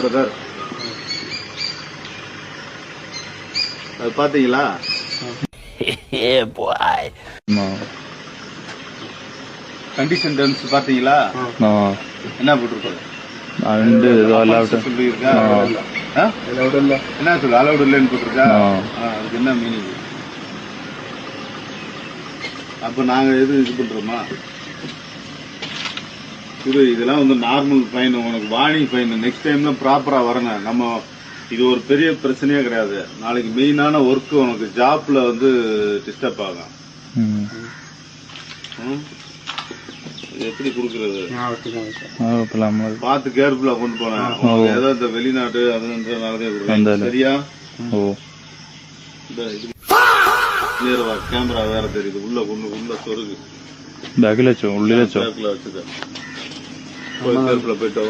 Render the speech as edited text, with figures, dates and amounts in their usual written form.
Brother அது பாத்தீங்களா? Condition terms பாத்தீங்களா? என்ன போட்டிருக்காரு? சொல்லியிருக்கா என்ன சொல்லு அலௌட் இல்லைன்னு போட்டிருக்கா? அதுக்கு என்ன மீனிங்? அப்ப நாங்க எது இது பண்றோமா? இதெல்லாம் வந்து நார்மல் ஃபைன், உனக்கு வார்னிங் ஃபைன். நெக்ஸ்ட் டைம்ல ப்ராப்பரா வரணும். நம்ம இது ஒரு பெரிய பிரச்சனையே கிடையாது. நாளைக்கு மெயினான ஒர்க் உனக்கு ஜாப்ல வந்து டிஸ்டர்ப் ஆகும். எப்படி குடுக்கறது? பார்த்து கேர்ஃபுல்லா கொண்டு போனேன். ஏதோ இந்த வெளிநாட்டு அதுன்றதுனாலதான் சரியா? கேமரா வேற தெரியுது. உள்ள சொருகு பேக்ல வச்சுக்க. போயிட்டு